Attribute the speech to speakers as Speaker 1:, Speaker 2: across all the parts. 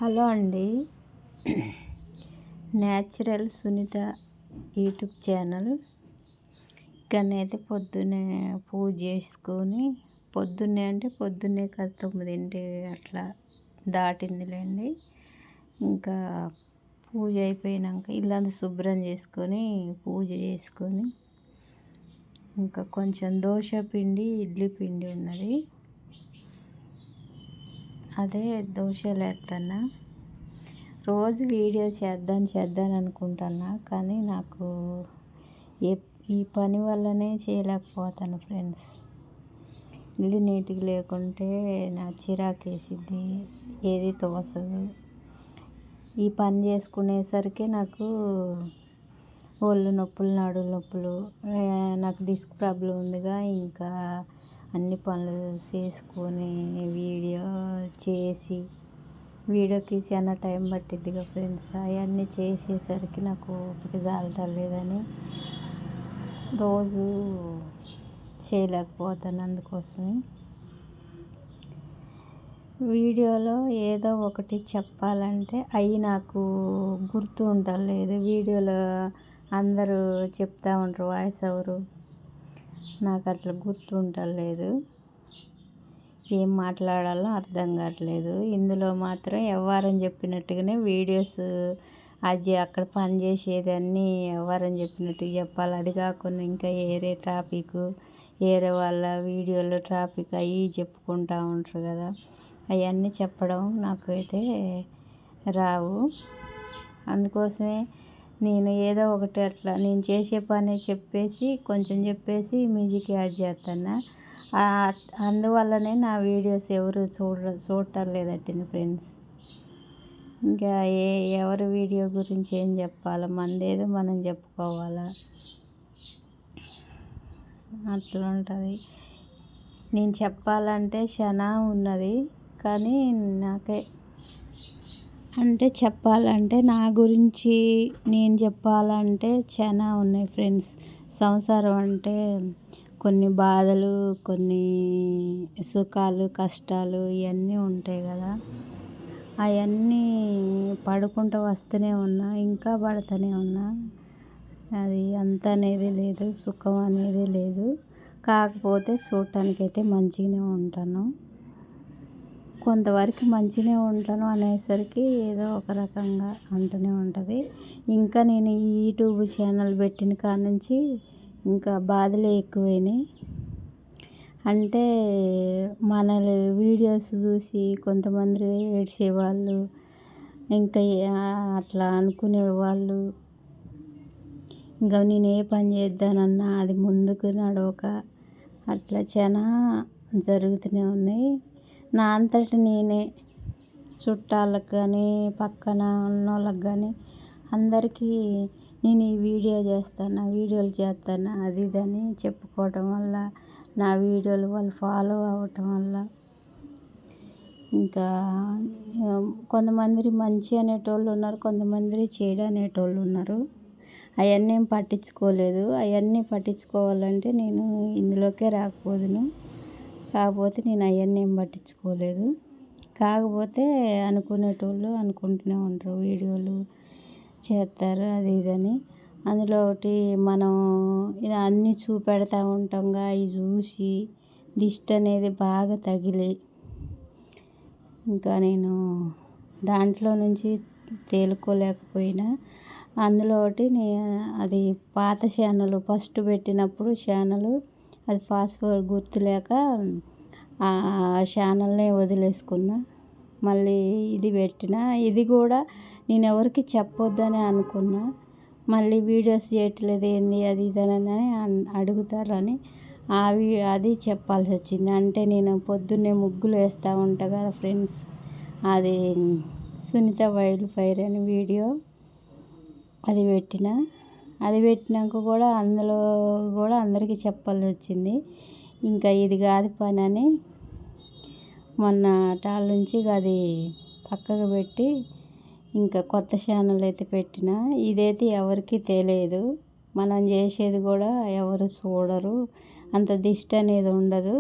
Speaker 1: Hello అండి. Natural Sunitha YouTube channel. ఇక్కడనైతే పొద్దున్నే పూజ చేసుకొని పొద్దున్నే కాదు 9 అట్లా దాటిందిలేండి. ఇంకా పూజ అయిపోయినాక ఇల్లంతా శుభ్రం చేసుకొని పూజ చేసుకొని ఇంకా కొంచెం దోశ పిండి ఇడ్లీ పిండి ఉన్నది, అదే దోశలు వేస్తున్నా. రోజు వీడియో చేద్దాం అనుకుంటున్నా, కానీ నాకు ఈ పని వల్లనే చేయలేకపోతాను ఫ్రెండ్స్. ఇల్లు నీట్గా లేకుంటే నా చిరాకు వేసిద్ది, ఏది తోసదు. ఈ పని చేసుకునేసరికి నాకు ఒళ్ళు నొప్పులు, నడుము నొప్పులు, నాకు డిస్క్ ప్రాబ్లం ఉందిగా. ఇంకా అన్ని పనులు చేసుకొని వీడియోకి చాలా టైం పట్టిద్దిగా ఫ్రెండ్స్. అవన్నీ చేసేసరికి నాకు ఓపిక చాలటం లేదని రోజు చేయలేకపోతాను. అందుకోసమే వీడియోలో ఏదో ఒకటి చెప్పాలంటే అవి నాకు గుర్తు ఉండలేదు. వీడియోలో అందరూ చెప్తూ ఉంటారు వాయిస్ ఓవరు, నాకు అట్లా గుర్తు ఉండలేదు. ఏం మాట్లాడాలో అర్థం కావట్లేదు. ఇందులో మాత్రం ఎవ్వరని చెప్పినట్టుగానే వీడియోస్ అక్కడ పని చేసేది అన్నీ ఎవ్వరని చెప్పినట్టుగా చెప్పాలి. అది కాకుండా ఇంకా వేరే టాపిక్, వేరే వాళ్ళ వీడియోలో టాపిక్ అవి చెప్పుకుంటూ ఉంటారు కదా, అవన్నీ చెప్పడం నాకైతే రావు. అందుకోసమే నేను ఏదో ఒకటి అట్లా నేను చేసే పని చెప్పేసి మ్యూజిక్ యాడ్ చేస్తున్నా. అందువల్లనే నా వీడియోస్ ఎవరు చూడటం లేదట్టింది ఫ్రెండ్స్. ఇంకా ఎవరి వీడియో గురించి ఏం చెప్పాలి, మనదేదో మనం చెప్పుకోవాలా, అట్లా ఉంటుంది. నేను చెప్పాలంటే చాలా ఉన్నది, కానీ చెప్పాలంటే నా గురించి నేను చెప్పాలంటే చాలా ఉన్నాయి ఫ్రెండ్స్. సంసారం అంటే కొన్ని బాధలు, కొన్ని సుఖాలు, కష్టాలు ఇవన్నీ ఉంటాయి కదా. అవన్నీ పడుకుంటూ వస్తూనే ఉన్నా, ఇంకా పడుతూనే ఉన్నా. అది అంత అనేది లేదు, సుఖం అనేది లేదు. కాకపోతే చూడటానికైతే మంచిగానే ఉంటాను. కొంతవరకు మంచిగానే ఉంటాను అనేసరికి ఏదో ఒక రకంగా అంటూనే ఉంటుంది. ఇంకా నేను ఈ యూట్యూబ్ ఛానల్ పెట్టిన కాడ నుంచి ఇంకా బాధలే ఎక్కువైనాయి. అంటే మన వీడియోస్ చూసి కొంతమంది ఏడ్చేవాళ్ళు, ఇంకా అట్లా అనుకునేవాళ్ళు. ఇంకా నేను ఏ పని చేద్దానన్నా అది ముందుకు నడవక అట్లా చాలా జరుగుతూనే ఉన్నాయి. నా అంతటి నేనే చుట్టాలకు కానీ, పక్కన ఉన్నోళ్ళకి కానీ అందరికీ నేను ఈ వీడియోలు చేస్తాను అది ఇదని చెప్పుకోవటం వల్ల, నా వీడియోలు వాళ్ళు ఫాలో అవ్వటం వల్ల, ఇంకా కొంతమంది మంచి అనేటోళ్ళు ఉన్నారు, కొంతమంది చెడు అనేటోళ్ళు ఉన్నారు. అవన్నీ ఏం పట్టించుకోలేదు. అవన్నీ పట్టించుకోవాలంటే నేను ఇందులోకే రాకపోదును. కాకపోతే నేను అవన్నీ ఏం పట్టించుకోలేదు. కాకపోతే అనుకునేటోళ్ళు అనుకుంటూనే ఉంటారు, వీడియోలు చేస్తారు అది ఇదని. అందులో ఒకటి మనం అన్నీ చూపెడతా ఉంటాంగా, అవి చూసి దిష్టి అనేది బాగా తగిలి ఇంకా నేను దాంట్లో నుంచి తేలుకోలేకపోయినా. అందులో ఒకటి అది పాత ఛానల్ ఫస్ట్ పెట్టినప్పుడు అది పాస్వర్డ్ గుర్తులేక ఆ ఛానల్నే వదిలేసుకున్నా. మళ్ళీ ఇది పెట్టిన, ఇది కూడా నేను ఎవరికి చెప్పొద్దని అనుకున్నా. మళ్ళీ వీడియోస్ చేయట్లేదు ఏంది అది ఇదని అడుగుతారని అది చెప్పాల్సి వచ్చింది. అంటే నేను పొద్దున్నే ముగ్గులు వేస్తూ ఉంటా కదా ఫ్రెండ్స్, అది సునీత వైల్డ్ ఫైర్ అని వీడియో అది పెట్టినాక కూడా అందులో కూడా అందరికీ చెప్పాల్సి వచ్చింది. ఇంకా ఇది కాదు పని అని మొన్న టాల్ నుంచి అది పక్కకు పెట్టి ఇంకా కొత్త ఛానల్ అయితే పెట్టిన. ఇదైతే ఎవరికి తెలియదు, మనం చేసేది కూడా ఎవరు చూడరు, అంత దిష్టి అనేది ఉండదు.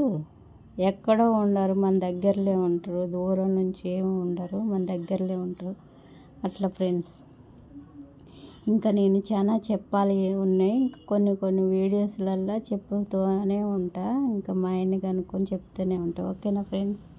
Speaker 1: ఎక్కడో ఉండరు, మన దగ్గరలో ఉంటారు. దూరం నుంచి ఏమి ఉండరు, మన దగ్గరలో ఉంటారు. అట్లా ఫ్రెండ్స్. ఇంకా నేను చాలా చెప్పాలి ఉన్నాయి. ఇంకా కొన్ని వీడియోస్లల్లో చెప్తూనే ఉంటా. ఇంకా మా ఆయన్ని కనుక్కొని చెప్తూనే ఉంటా. ఓకేనా ఫ్రెండ్స్.